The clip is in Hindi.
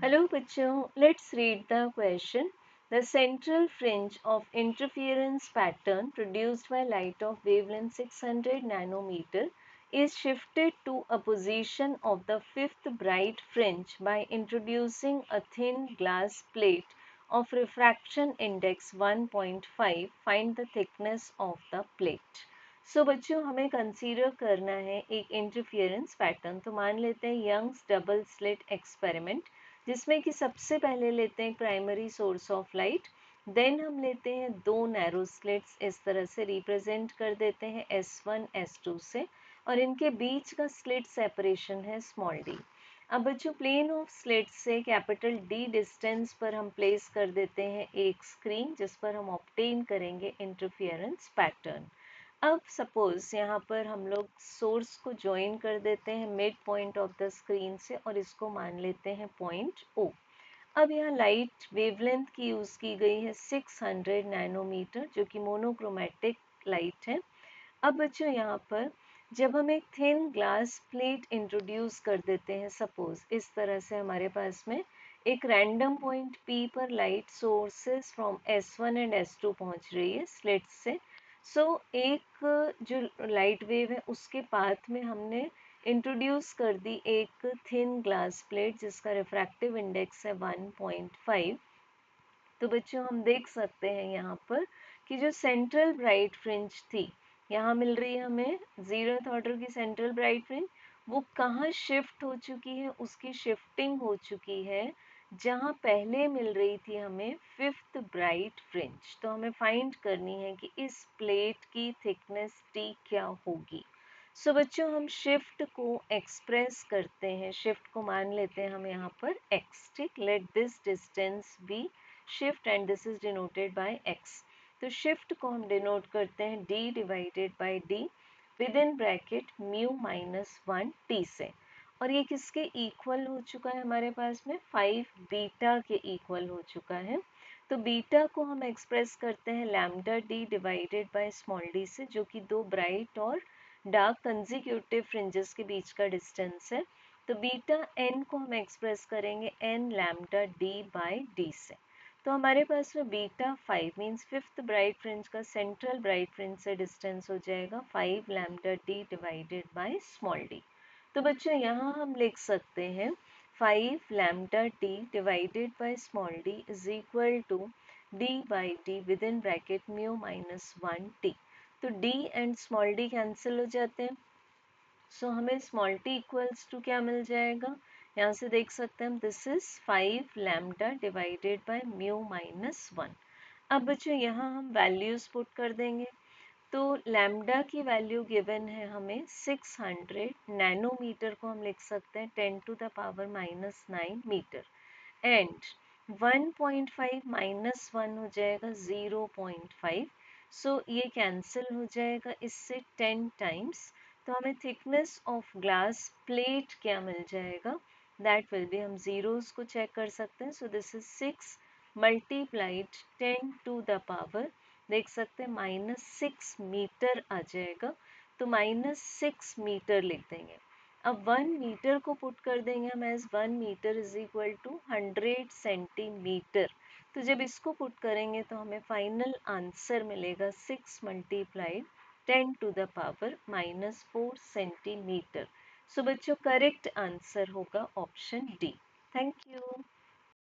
Hello bachcho, let's read the question. The central fringe of interference pattern produced by light of wavelength 600 nanometer is shifted to a position of the fifth bright fringe by introducing a thin glass plate of refraction index 1.5. Find the thickness of the plate. बच्चों हमें कंसीडर करना है एक इंटरफियरेंस पैटर्न। तो मान लेते हैं यंग्स डबल स्लिट एक्सपेरिमेंट, जिसमें कि सबसे पहले लेते हैं primary source of light, then हम लेते हैं दो नैरो स्लिट्स, इस तरह से रिप्रेजेंट कर देते हैं S1 S2 से, और इनके बीच का स्लिट सेपरेशन है स्मॉल d। अब बच्चों प्लेन ऑफ स्लिट से कैपिटल D डिस्टेंस पर हम प्लेस कर देते हैं एक स्क्रीन, जिस पर हम ऑब्टेन करेंगे इंटरफियरेंस पैटर्न। अब सपोज यहाँ पर हम लोग सोर्स को ज्वाइन कर देते हैं mid point of the screen से, और इसको मान लेते हैं पॉइंट O। अब यहाँ लाइट वेवलेंथ की यूज़ की गई है 600 नैनोमीटर, जो कि मोनोक्रोमेटिक लाइट है। अब बच्चों यहाँ पर जब हम एक थिन ग्लास प्लेट इंट्रोड्यूस कर देते हैं, सपोज इस तरह से हमारे पास में एक रैंडम पॉइंट P पर light sources from S1 and S2 पहुँच रही है स्लिट से। एक जो लाइट वेव है उसके पाथ में हमने इंट्रोड्यूस कर दी एक थिन ग्लास प्लेट जिसका रिफ्रैक्टिव इंडेक्स है 1.5। तो बच्चों हम देख सकते हैं यहाँ पर कि जो सेंट्रल ब्राइट फ्रिंज थी, यहाँ मिल रही है हमें 0th ऑर्डर की सेंट्रल ब्राइट फ्रिंज, वो कहाँ शिफ्ट हो चुकी है, उसकी शिफ्टिंग हो चुकी है जहाँ पहले मिल रही थी हमें फिफ्थ ब्राइट फ्रिंज। तो हमें फाइंड करनी है कि इस प्लेट की थिकनेस T क्या होगी। बच्चों हम शिफ्ट को एक्सप्रेस करते हैं, शिफ्ट को मान लेते हैं हम यहाँ पर x, ठीक। Let this distance be shift and this is denoted by x। तो शिफ्ट को हम डिनोट करते हैं d divided by d within bracket mu minus 1t से, और ये किसके इक्वल हो चुका है, हमारे पास में 5 बीटा के इक्वल हो चुका है। तो बीटा को हम एक्सप्रेस करते हैं lambda D divided by small D से, जो कि दो ब्राइट और डार्क कंजिक्यूटिव फ्रिंजेस के बीच का डिस्टेंस है। तो बीटा n को हम एक्सप्रेस करेंगे n lambda d by d से। तो हमारे पास में beta 5 means fifth bright fringe का सेंट्रल ब्राइट फ्रिंज से डिस्टेंस हो जाएगा 5 lambda d divided by small d। तो बच्चों यहाँ हम लिख सकते हैं 5 lambda d divided by small d is equal to d by d within bracket mu minus 1t। तो d and small d cancel हो जाते हैं, हमें स्मॉल t इक्वल्स टू क्या मिल जाएगा, यहाँ से देख सकते हैं हम, this is 5 lambda divided by mu minus 1। अब बच्चों यहाँ हम वैल्यूज पुट कर देंगे। तो लैम्डा की वैल्यू गिवन है हमें 600 नैनोमीटर, को हम लिख सकते हैं 10 to the power minus 9 metre, and 1.5 minus 1 हो जाएगा 0.5। ये कैंसिल हो जाएगा इससे 10 टाइम्स। तो हमें थिकनेस ऑफ ग्लास प्लेट क्या मिल जाएगा, दैट विल बी, हम जीरोस को चेक कर सकते हैं। This is 6 multiplied 10 to the power, देख सकते हैं -6 मीटर आ जाएगा। तो -6 मीटर लिख देंगे। अब 1 मीटर को पुट कर देंगे हम as 1 metre is equal to 100 centimetre. तो जब इसको पुट करेंगे तो हमें फाइनल आंसर मिलेगा 6 multiplied 10 to the power -4 centimetre. बच्चों करेक्ट आंसर होगा ऑप्शन डी। Thank you.